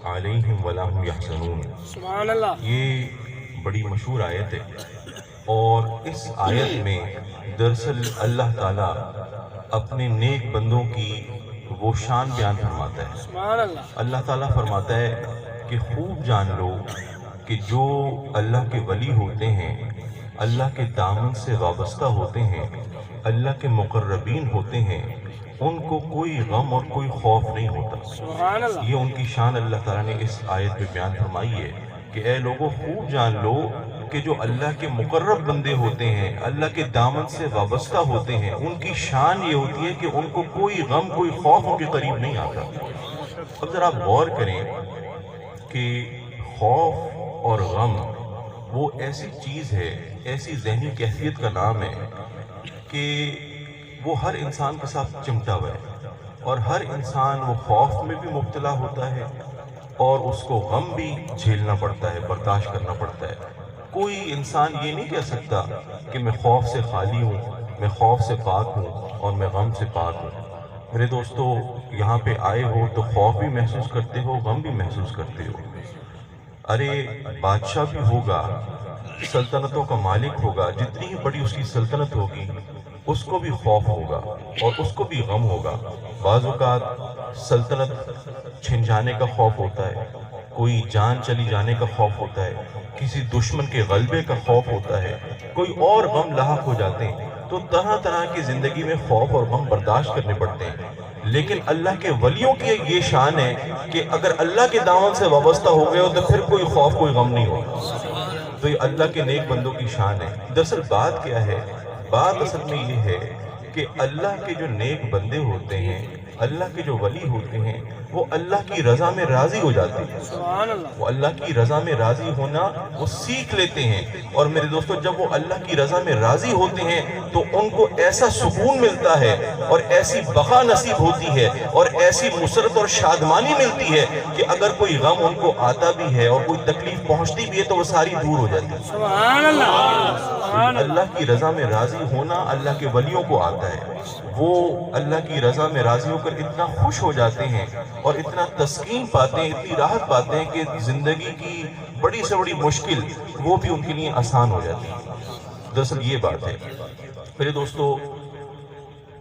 علیہم ولا ہم یحزنون۔ سبحان اللہ۔ یہ بڑی مشہور آیت ہے، اور اس آیت میں دراصل اللہ تعالیٰ اپنے نیک بندوں کی وہ شان بیان فرماتا ہے۔ سبحان اللہ۔ اللہ تعالیٰ فرماتا ہے کہ خوب جان لو کہ جو اللہ کے ولی ہوتے ہیں، اللہ کے دامن سے وابستہ ہوتے ہیں، اللہ کے مقربین ہوتے ہیں، ان کو کوئی غم اور کوئی خوف نہیں ہوتا۔ سبحان اللہ۔ یہ ان کی شان اللہ تعالیٰ نے اس آیت میں بیان فرمائی ہے کہ اے لوگوں خوب جان لو کہ جو اللہ کے مقرب بندے ہوتے ہیں، اللہ کے دامن سے وابستہ ہوتے ہیں، ان کی شان یہ ہوتی ہے کہ ان کو کوئی غم کوئی خوف ان کے قریب نہیں آتا۔ اب ذرا آپ غور کریں کہ خوف اور غم وہ ایسی چیز ہے، ایسی ذہنی کیفیت کا نام ہے کہ وہ ہر انسان کے ساتھ چمٹا ہوا ہے، اور ہر انسان وہ خوف میں بھی مبتلا ہوتا ہے اور اس کو غم بھی جھیلنا پڑتا ہے، برداشت کرنا پڑتا ہے۔ کوئی انسان یہ نہیں کہہ سکتا کہ میں خوف سے خالی ہوں، میں خوف سے پاک ہوں اور میں غم سے پاک ہوں۔ میرے دوستو، یہاں پہ آئے ہو تو خوف بھی محسوس کرتے ہو، غم بھی محسوس کرتے ہو۔ ارے بادشاہ بھی ہوگا، سلطنتوں کا مالک ہوگا، جتنی ہی بڑی اس کی سلطنت ہوگی اس کو بھی خوف ہوگا اور اس کو بھی غم ہوگا۔ بعض اوقات سلطنت چھن جانے کا خوف ہوتا ہے، کوئی جان چلی جانے کا خوف ہوتا ہے، کسی دشمن کے غلبے کا خوف ہوتا ہے، کوئی اور غم لاحق ہو جاتے ہیں۔ تو طرح طرح کی زندگی میں خوف اور غم برداشت کرنے پڑتے ہیں، لیکن اللہ کے ولیوں کی یہ شان ہے کہ اگر اللہ کے دامن سے وابستہ ہو گئے ہو تو پھر کوئی خوف کوئی غم نہیں ہوگا۔ تو یہ اللہ کے نیک بندوں کی شان ہے۔ دراصل بات کیا ہے؟ بات اصل میں یہ ہے کہ اللہ کے جو نیک بندے ہوتے ہیں، اللہ کے جو ولی ہوتے ہیں، وہ اللہ کی رضا میں راضی ہو جاتے ہیں۔ سبحان اللہ۔ وہ اللہ کی رضا میں راضی ہونا وہ سیکھ لیتے ہیں، اور میرے دوستو جب وہ اللہ کی رضا میں راضی ہوتے ہیں تو ان کو ایسا سکون ملتا ہے اور ایسی بقا نصیب ہوتی ہے اور ایسی مسرت اور شادمانی ملتی ہے کہ اگر کوئی غم ان کو آتا بھی ہے اور کوئی تکلیف پہنچتی بھی ہے تو وہ ساری دور ہو جاتی ہے۔ سبحان اللہ۔ سبحان اللہ۔ اللہ کی رضا میں راضی ہونا اللہ کے ولیوں کو آتا ہے۔ وہ اللہ کی رضا میں راضی ہو کر اتنا خوش ہو جاتے ہیں اور اتنا تسکین پاتے ہیں، اتنی راحت پاتے ہیں کہ زندگی کی بڑی سے بڑی مشکل وہ بھی ان کے لیے آسان ہو جاتی ہے۔ دراصل یہ بات ہے میرے دوستو۔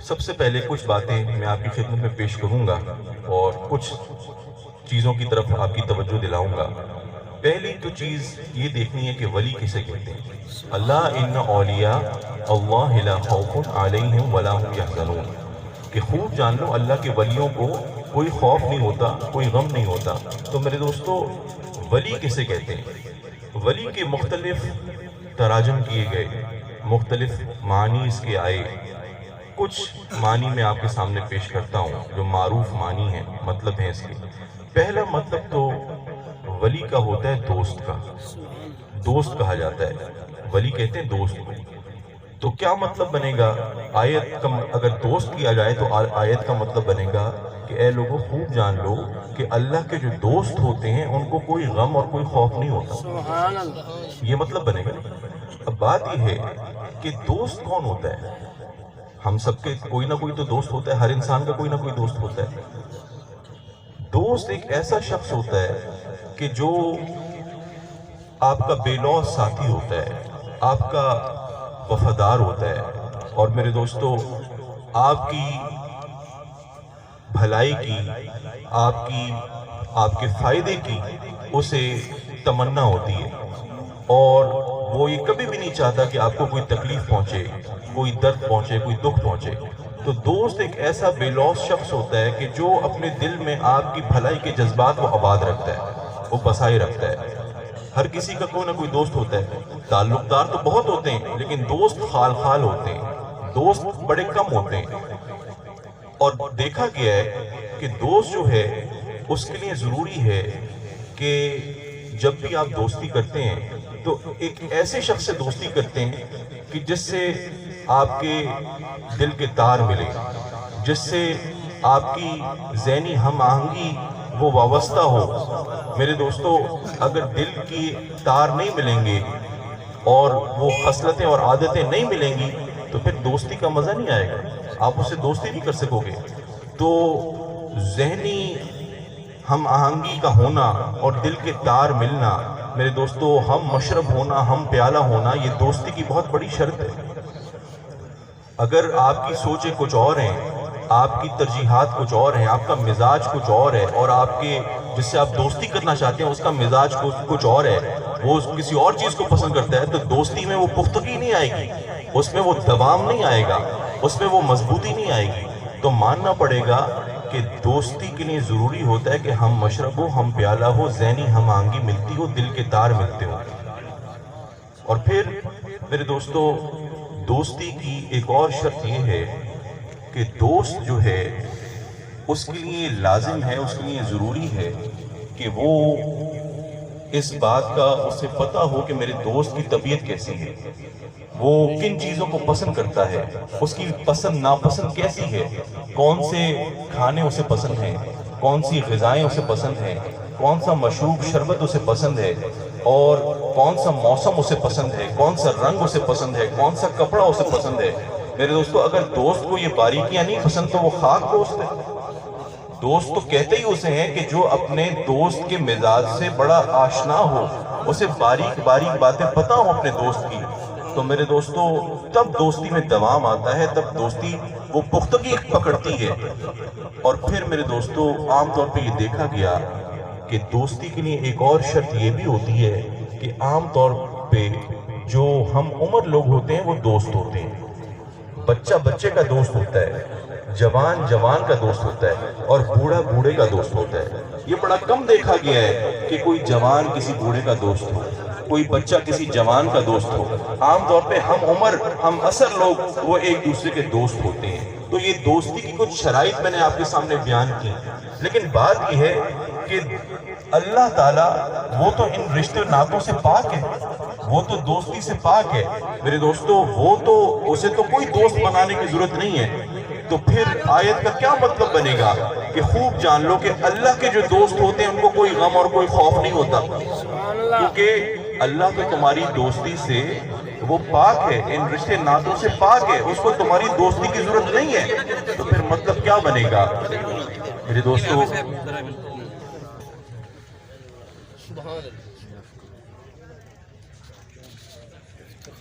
سب سے پہلے کچھ باتیں میں آپ کی خدمت میں پیش کروں گا اور کچھ چیزوں کی طرف آپ کی توجہ دلاؤں گا۔ پہلی تو چیز یہ دیکھنی ہے کہ ولی کسے کہتے ہیں۔ اللہ ان اولیاء اللہ لا خوف علیہم ولا هم یحزنون، کہ خوب جان لو اللہ کے ولیوں کو کوئی خوف نہیں ہوتا، کوئی غم نہیں ہوتا۔ تو میرے دوستو، ولی کسے کہتے ہیں؟ ولی کے مختلف تراجم کیے گئے، مختلف معنی اس کے آئے۔ کچھ معنی میں آپ کے سامنے پیش کرتا ہوں جو معروف معنی ہیں، مطلب ہیں اس کے۔ پہلا مطلب تو ولی کا ہوتا ہے دوست کا، دوست کہا جاتا ہے، ولی کہتے ہیں دوست کو۔ تو کیا مطلب بنے گا؟ آیت کا اگر دوست کیا جائے تو آیت کا مطلب بنے گا کہ اے لوگوں خوب جان لو کہ اللہ کے جو دوست ہوتے ہیں ان کو کوئی غم اور کوئی خوف نہیں ہوتا۔ سبحان اللہ۔ یہ مطلب بنے گا۔ اب بات یہ ہے کہ دوست کون ہوتا ہے؟ ہم سب کے کوئی نہ کوئی تو دوست ہوتا ہے، ہر انسان کا کوئی نہ کوئی دوست ہوتا ہے۔ دوست ایک ایسا شخص ہوتا ہے کہ جو آپ کا بے لوث ساتھی ہوتا ہے، آپ کا وفادار ہوتا ہے، اور میرے دوستو آپ کی بھلائی کی، آپ کے فائدے کی اسے تمنا ہوتی ہے، اور وہ یہ کبھی بھی نہیں چاہتا کہ آپ کو کوئی تکلیف پہنچے، کوئی درد پہنچے، کوئی دکھ پہنچے۔ تو دوست ایک ایسا بے لوث شخص ہوتا ہے کہ جو اپنے دل میں آپ کی بھلائی کے جذبات کو آباد رکھتا ہے، وہ بسائے رکھتا ہے۔ ہر کسی کا کوئی نہ کوئی دوست ہوتا ہے، تعلق دار تو بہت ہوتے ہیں لیکن دوست خال خال ہوتے ہیں، دوست بڑے کم ہوتے ہیں۔ اور دیکھا گیا ہے کہ دوست جو ہے اس کے لیے ضروری ہے کہ جب بھی آپ دوستی کرتے ہیں تو ایک ایسے شخص سے دوستی کرتے ہیں کہ جس سے آپ کے دل کے تار ملے، جس سے آپ کی ذہنی ہم آہنگی وہ وابستہ ہو۔ میرے دوستو، اگر دل کی تار نہیں ملیں گے اور وہ خصلتیں اور عادتیں نہیں ملیں گی تو پھر دوستی کا مزہ نہیں آئے گا، آپ اس سے دوستی نہیں کر سکو گے۔ تو ذہنی ہم آہنگی کا ہونا اور دل کے تار ملنا، میرے دوستو ہم مشرب ہونا، ہم پیالہ ہونا، یہ دوستی کی بہت بڑی شرط ہے۔ اگر آپ کی سوچیں کچھ اور ہیں، آپ کی ترجیحات کچھ اور ہیں، آپ کا مزاج کچھ اور ہے، اور آپ کے جس سے آپ دوستی کرنا چاہتے ہیں اس کا مزاج کچھ اور ہے، وہ کسی اور چیز کو پسند کرتا ہے، تو دوستی میں وہ پختگی نہیں آئے گی، اس میں وہ دوام نہیں آئے گا، اس میں وہ مضبوطی نہیں آئے گی۔ تو ماننا پڑے گا کہ دوستی کے لیے ضروری ہوتا ہے کہ ہم مشرب ہو، ہم پیالہ ہو، ذہنی ہم آہنگی ملتی ہو، دل کے تار ملتے ہو۔ اور پھر میرے دوستو دوستی کی ایک اور شرط یہ ہے کہ دوست جو ہے اس کے لیے لازم ہے، اس کے لیے ضروری ہے کہ وہ اس بات کا اسے پتہ ہو کہ میرے دوست کی طبیعت کیسی ہے، وہ کن چیزوں کو پسند کرتا ہے، اس کی پسند ناپسند کیسی ہے، کون سے کھانے اسے پسند ہیں، کون سی غذائیں اسے پسند ہیں، کون سا مشروب شربت اسے پسند ہے، اور کون سا موسم اسے پسند ہے، کون سا رنگ اسے پسند ہے، کون سا کپڑا اسے پسند ہے۔ میرے دوستو اگر دوست کو یہ باریکیاں نہیں پسند تو وہ خاک دوست ہے۔ دوست تو کہتے ہی اسے ہیں کہ جو اپنے دوست کے مزاج سے بڑا آشنا ہو، اسے باریک باریک باتیں پتہ ہو اپنے دوست کی، تو میرے دوستو تب دوستی میں دوام آتا ہے، تب دوستی وہ پختگی پکڑتی ہے۔ اور پھر میرے دوستو عام طور پہ یہ دیکھا گیا کہ دوستی کے لیے ایک اور شرط یہ بھی ہوتی ہے کہ عام طور پہ جو ہم عمر لوگ ہوتے ہیں وہ دوست ہوتے ہیں۔ بچہ بچے کا دوست ہوتا ہے، جوان جوان کا دوست ہوتا ہے، اور بوڑھا بوڑھے کا دوست ہوتا ہے۔ یہ بڑا کم دیکھا گیا ہے کہ کوئی جوان کسی بوڑھے کا دوست ہو، کوئی بچہ کسی جوان کا دوست ہو۔ عام طور پہ ہم عمر، ہم اثر لوگ وہ ایک دوسرے کے دوست ہوتے ہیں۔ تو یہ دوستی کی کچھ شرائط میں نے آپ کے سامنے بیان کی، لیکن بات یہ ہے کہ اللہ تعالیٰ وہ تو ان رشتے ناتوں سے پاک ہے، وہ تو دوستی سے پاک ہے میرے دوستو، وہ تو اسے تو کوئی دوست بنانے کی ضرورت نہیں ہے۔ تو پھر آیت کا کیا مطلب بنے گا کہ خوب جان لو کہ اللہ کے جو دوست ہوتے ہیں ان کو کوئی غم اور کوئی خوف نہیں ہوتا، کیونکہ اللہ تو تمہاری دوستی سے وہ پاک ہے، ان رشتے ناتوں سے پاک ہے، اس کو تمہاری دوستی کی ضرورت نہیں ہے۔ تو پھر مطلب کیا بنے گا میرے دوستو؟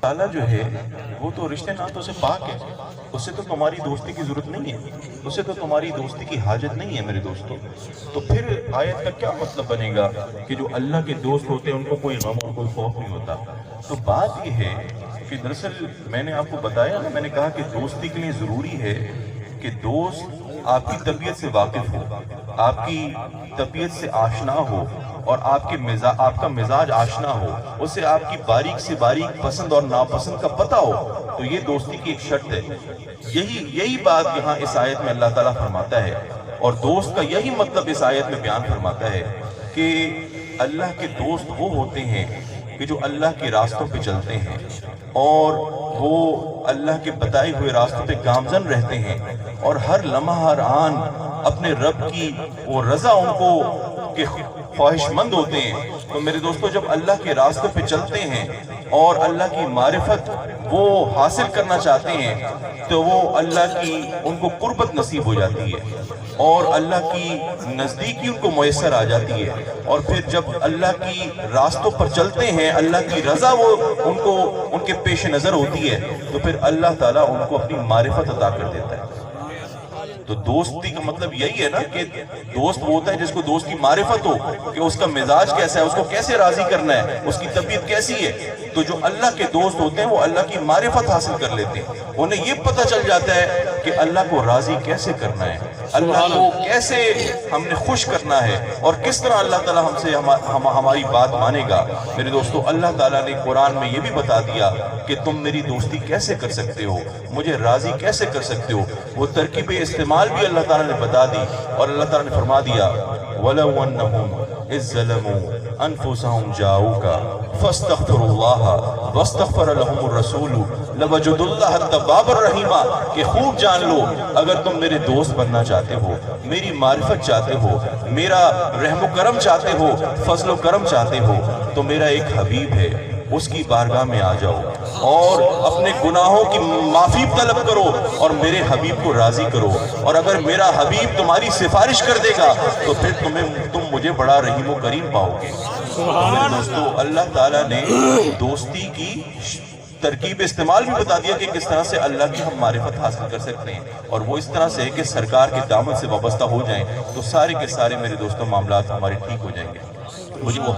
تعالیٰ جو ہے وہ تو رشتے ناتوں سے پاک ہے، اس سے تو تمہاری دوستی کی ضرورت نہیں ہے، اس سے تو تمہاری دوستی کی حاجت نہیں ہے میرے دوستو۔ تو پھر آیت کا کیا مطلب بنے گا کہ جو اللہ کے دوست ہوتے ہیں ان کو کوئی غم اور کوئی خوف نہیں ہوتا؟ تو بات یہ ہے کہ دراصل میں نے آپ کو بتایا نا، میں نے کہا کہ دوستی کے لیے ضروری ہے کہ دوست آپ کی طبیعت سے واقف ہو، آپ کی طبیعت سے آشنا ہو، اور آپ کا مزاج آشنا ہو، اسے آپ کی باریک سے باریک پسند اور ناپسند کا پتہ ہو، تو یہ دوستی کی ایک شرط ہے۔ یہی بات یہاں اس آیت میں اللہ تعالیٰ فرماتا ہے، اور دوست کا یہی مطلب اس آیت میں بیان فرماتا ہے کہ اللہ کے دوست وہ ہوتے ہیں کہ جو اللہ کے راستوں پہ چلتے ہیں، اور وہ اللہ کے بتائے ہوئے راستوں پہ گامزن رہتے ہیں، اور ہر لمحہ ہر آن اپنے رب کی وہ رضا ان کو کہ خواہش مند ہوتے ہیں۔ تو میرے دوستو جب اللہ کے راستے پہ چلتے ہیں اور اللہ کی معرفت وہ حاصل کرنا چاہتے ہیں، تو وہ اللہ کی ان کو قربت نصیب ہو جاتی ہے، اور اللہ کی نزدیکی ان کو میسر آ جاتی ہے۔ اور پھر جب اللہ کی راستوں پر چلتے ہیں، اللہ کی رضا وہ ان کے پیش نظر ہوتی ہے، تو پھر اللہ تعالیٰ ان کو اپنی معرفت عطا کر دیتا ہے۔ تو دوستی کا مطلب یہی ہے نا کہ دوست وہ ہوتا ہے جس کو دوست کی معرفت ہو کہ اس کا مزاج کیسا ہے، اس کو کیسے راضی کرنا ہے، اس کی طبیعت کیسی ہے۔ تو جو اللہ کے دوست ہوتے ہیں وہ اللہ کی معرفت حاصل کر لیتے ہیں، انہیں یہ پتہ چل جاتا ہے کہ اللہ کو راضی کیسے کرنا ہے، اللہ کو کیسے ہم نے خوش کرنا ہے، اور کس طرح اللہ تعالیٰ ہم سے ہماری بات مانے گا۔ میرے دوستو اللہ تعالیٰ نے قرآن میں یہ بھی بتا دیا کہ تم میری دوستی کیسے کر سکتے ہو، مجھے راضی کیسے کر سکتے ہو۔ وہ ترکیب استعمال بھی اللہ تعالیٰ نے بتا دی، اور اللہ تعالیٰ نے فرما دیا وَلَوْ أَنَّهُمْ إِذْ ظَلَمُوا أَنفُسَهُمْ جَاءُوكَ فَاسْتَغْفِرُوا اللَّهَ وَاسْتَغْفَرَ لَهُمُ الرَّسُولُ لَوَجَدُوا اللَّهَ التَّوَّابَ الرَّحِيمَ کہ خوب جان لو اگر تم میرے دوست بننا چاہتے ہو، میری معرفت چاہتے ہو، میرا رحم و کرم چاہتے ہو، فضل و کرم چاہتے ہو، تو میرا ایک حبیب ہے، اس کی بارگاہ میں آ جاؤ اور اپنے گناہوں کی معافی طلب کرو اور میرے حبیب کو راضی کرو، اور اگر میرا حبیب تمہاری سفارش کر دے گا تو پھر تم مجھے بڑا رحیم و کریم پاؤ گے۔ میرے دوستو، اللہ تعالیٰ نے دوستی کی ترکیب استعمال بھی بتا دیا کہ کس طرح سے اللہ کی ہم معرفت حاصل کر سکتے ہیں، اور وہ اس طرح سے ہے کہ سرکار کے دامن سے وابستہ ہو جائیں تو سارے کے سارے میرے دوستوں معاملات ہمارے ٹھیک ہو جائیں گے۔ مجھے وہ